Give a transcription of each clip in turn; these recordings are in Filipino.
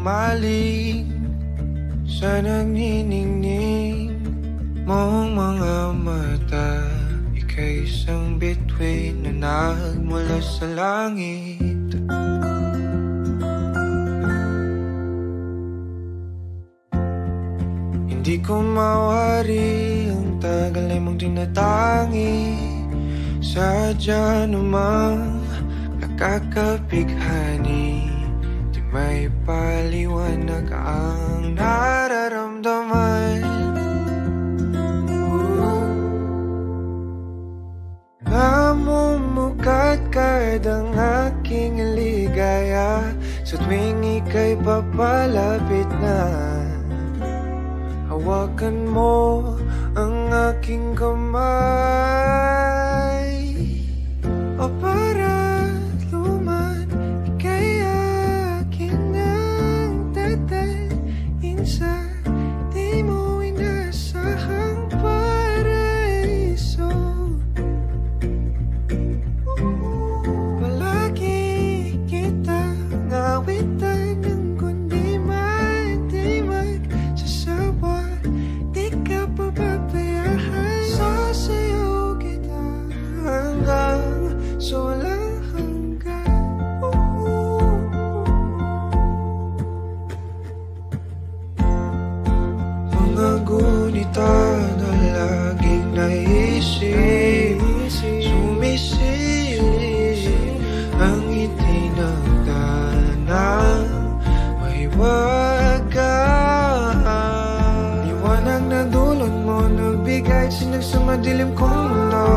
humaling sa nagniningning mong mga mata. Ika'y isang bituin na nagmula sa langit. Hindi ko mawari ang tagal ay mong tinatangi. Sadya namang nakakapighani, di may paliwanag ang nararamdaman. Namumukat kadang aking ligaya sa tuwing ika'y papalapit na. Hawakan mo ang aking kamay, o para luman, ika'y akin ang tatalin sa di mo inasahang paraiso. Palagi kitang awitan ng kundi man di magsasawa. Di ka pababayaan, sasayaw kita hanggang sa walang hanggan. Mga gunita na laging naisip, sumisilip ang ngiti ng tanang may wagas. Liwanag na dulot mo, nagbigay sinag sa madilim kong mundo.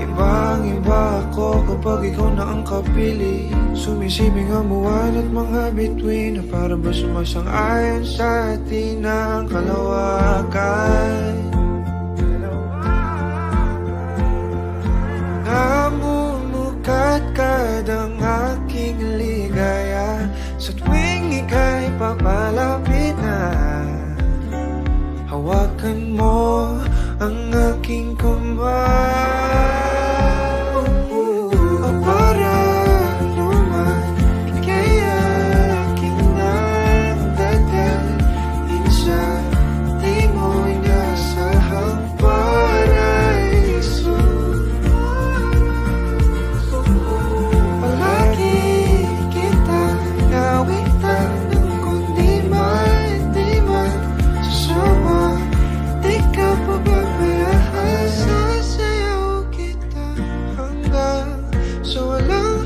Ibang-iba ako kapag ikaw na ang kapili. Sumisibing ang buwan at mga bituin na para ba sumasang-ayon sa atin ang kalawakan. Namumukat kadang aking ligaya sa tuwing ika'y papalapit na. Hawakan mo ang aking kamay, o para luman, ika'y aking nagdadalhin sa di mo inasahang paraiso. Palagi kitang nawitan ng kundi man di magsasawa. Di ka pababayaan, sasayaw kita hanggang sa walang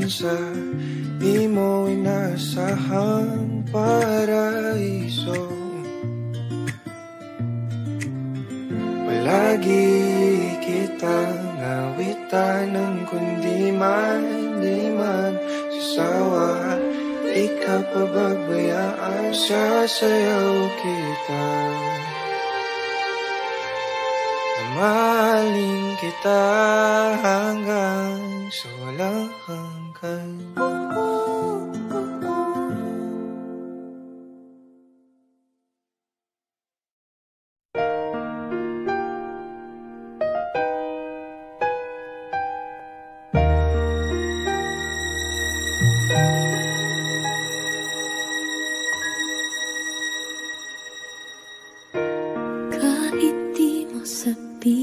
sa di mo inasahang paraiso. Palagi kitang nawitan ng kundi man di magsasawa. Di ka pababayaan, sasayaw kita. Mahalin kita hanggang sa walang hanggan.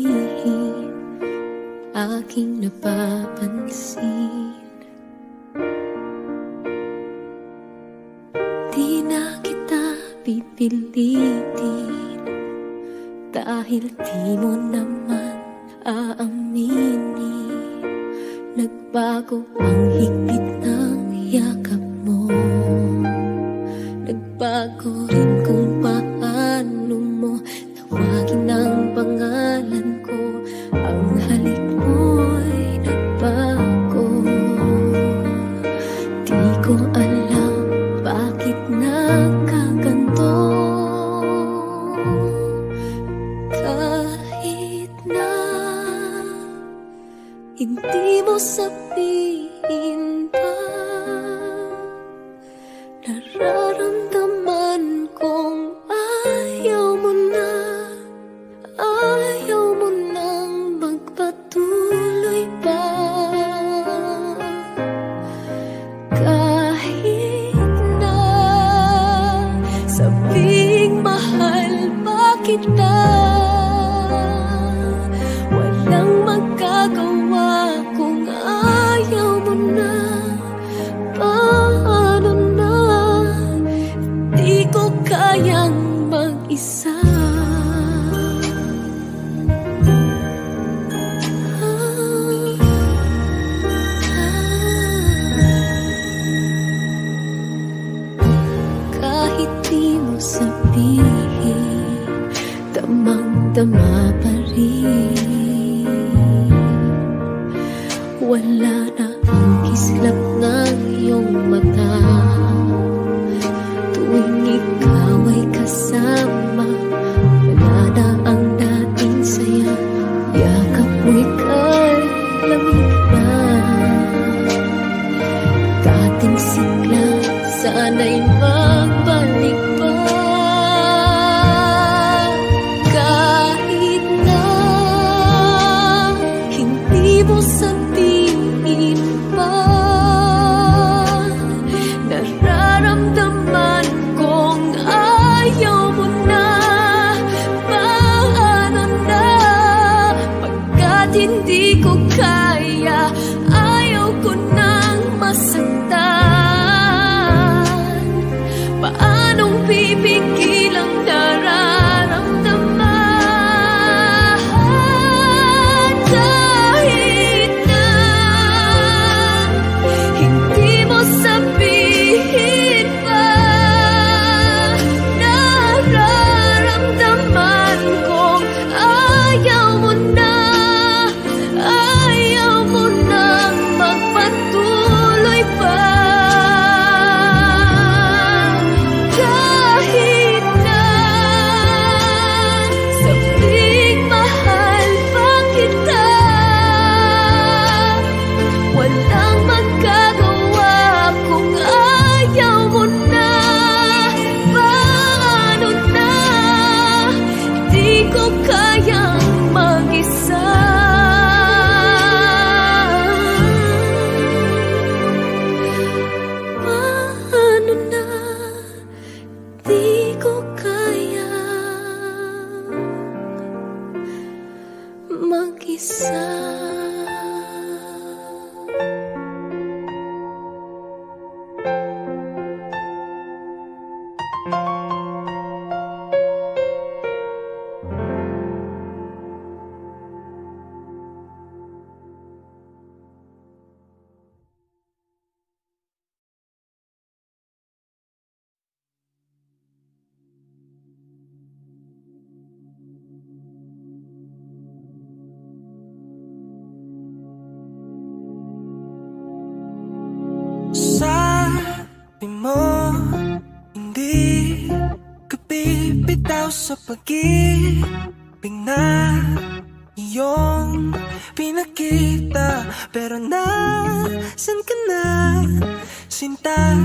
sabihin, aking napapansin. Di na kita pipilitin, dahil di mo naman aaminin. Nagbago ang higpit ng yakap mo, nagbago rin kung paano mo tawagin ang pangalan ko. Ang halik mo'y nagbago. Di ko alam bakit nagkaganto. Kahit na hindi mo sabihin pa, nararamdaman kong ayaw mo na, ayaw mo nang magpatuloy pa. Kahit na sabing mahal pa kita, walang magagawa kung ayaw mo na. Paano na, di ko kayang mag-isa. Kahit di mo sabihin, damang-dama pa rin. Wala na ang kislap ng iyong mata tuwing ikaw ay kasama. Wala na ang dating saya, yakap mo'y kay lamig na. Dating sigla, sana'y magbalik pa. Kahit na hindi mo sabihin pa, nararamdaman kong ayaw mo na. Paano na, pagkat hindi ko kaya, ayaw ko nang masaktan. Paanong pipigil ang nararamdaman? Kahit na hindi mo sabihin pa, nararamdaman kong ayaw mo na, ayaw mo nang magpatuloy pa. Kahit na sabing mahal pa kita, walang magagawa kung ayaw mo na. Paano na, di ko kayang mag-isa. Paano na, di ko kaya mag-isa. Sabi mo, hindi ka bibitaw sa pag-ibig na iyong pinakita. Pero nasan ka na, sinta,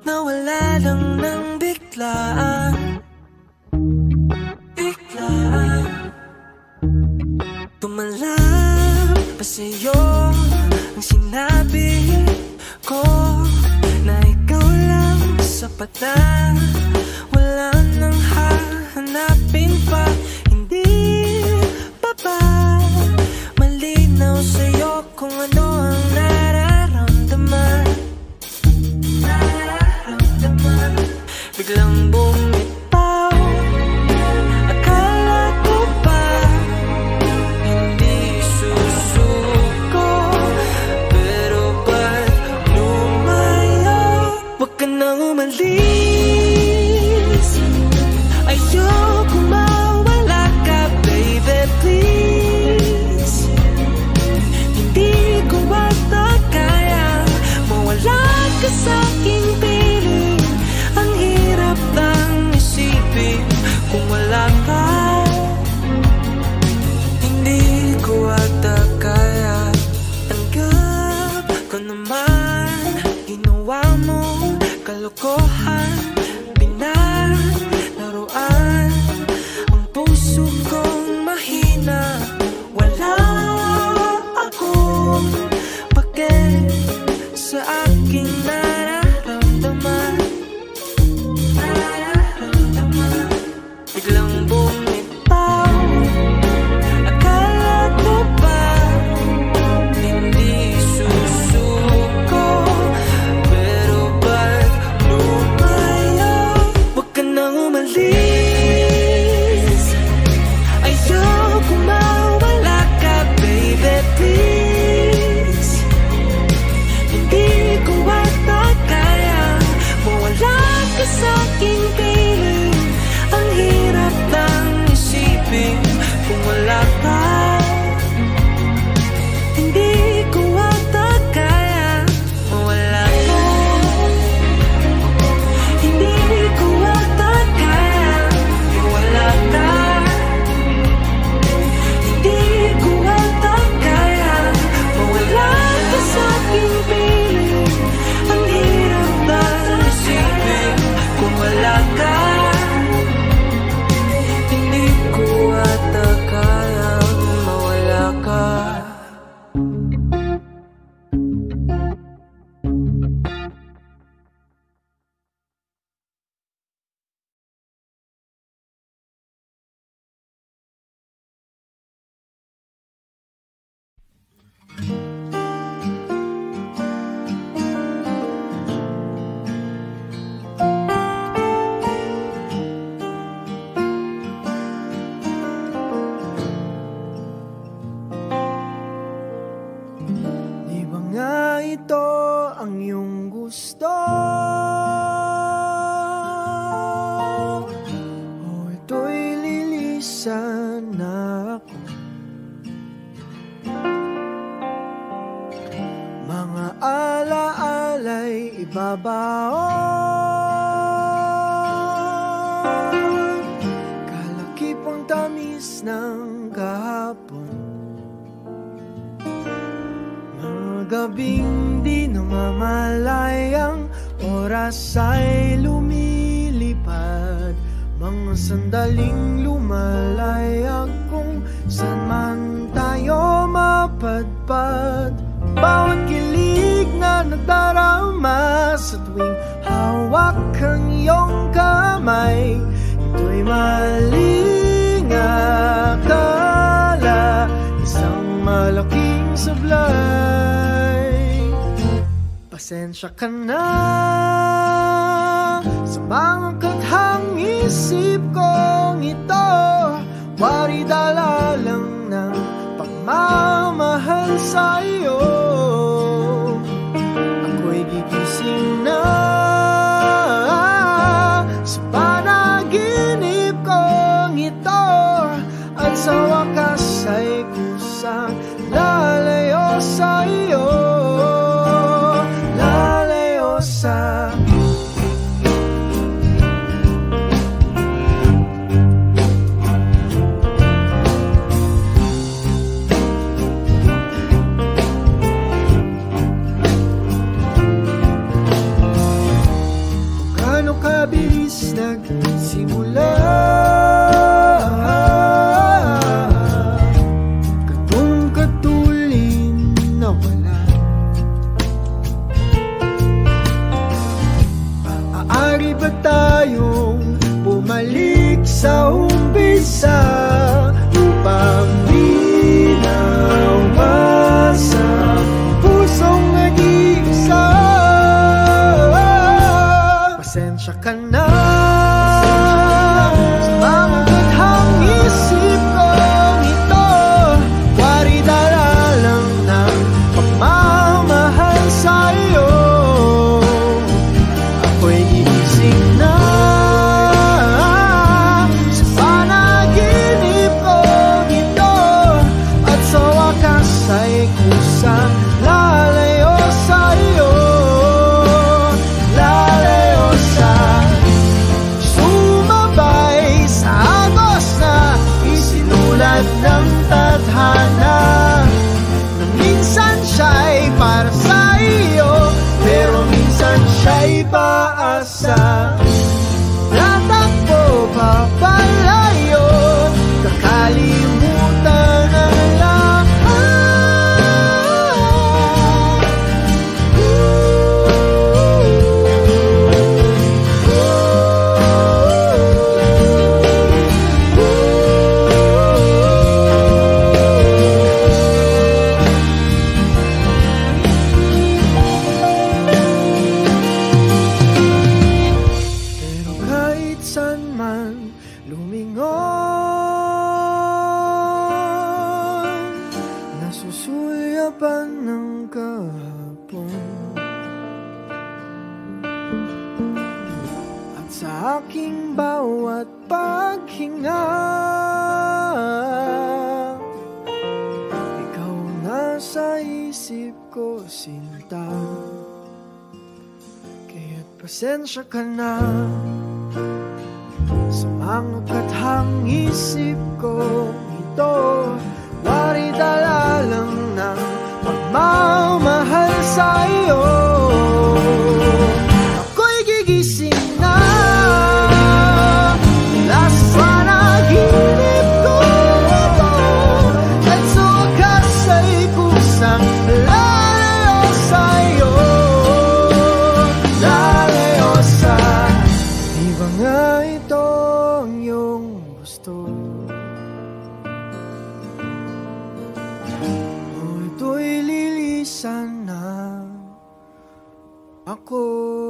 nawala lang ng biglaan. Tumalang pa sa'yo ang sinabi ko na ikaw lang sapat na, wala nang hahanapin pa. Hindi pa ba ata kaya. Tanggap ko naman ginawa mo kalokohan, pinalaruan ang puso kong mahina. Wala akong pake sa aking nararamdaman. Biglang bumitaw, akala ko ba hindi susuko, pero ba't lumayo? Huwag ka nang umalis, ayoko mawala ka, baby, please. Hindi ko ata kaya mawala ka sa'king piling. Ang hirap ng isipin kung wala ka. Hindi ko ata kaya mawala ka. Hindi ko ata kaya mawala ka. Hindi ko ata kaya mawala ka sa'king piling. Ang hirap ng isipin kung wala ka. Hindi ko ata kaya mawala ka. Di ba nga ito ang iyong gusto? O ito'y lilisan na ako? Mga alaala'y ibabaon, kalakipang tamis ng kahapon. Gabing di namamalayang oras ay lumilipad. Mga sandaling lumalayag kung saan man tayo mapadpad. Bawat kilig na nagdarama sa tuwing hawak ang iyong kamay, ito'y maling akala, isang malaking sablay. Pasensya ka na sa mga kathang isip kong ito. Wari dala lang ng pagmamahal sa'yo. Ako'y gigising na sa panaginip kong ito, at sa wakas ay kusang lalayo sa'yo. Gano'ng kabilis nagsimula, katong katulin na wala. Maaari ba tayong bumalik sa umpisa upang di na umasa pusong nag-iisa? Pasensya ka na sa mga kathang isip kong ito. Wari dala lang ng pagmamahal sa'yo. Ako'y gigising na sa panaginip kong ito, at sa wakas ay kusang lalayo sa'yo. Lalayo sa'yo. laban ng kahapon. At sa aking bawat paghinga, ikaw nasa isip ko, sinta. Kaya't pasensya ka na sa mga kathang isip ko ito. Wari dala lang ng pagmamahal sa'yo. Ako'y gigising na mula sa panaginip ko ito, at sa wakas ay kusang lalayo sa'yo, lalayo sa iba nga ito ang iyong gusto. O ito'y lilisan na ako.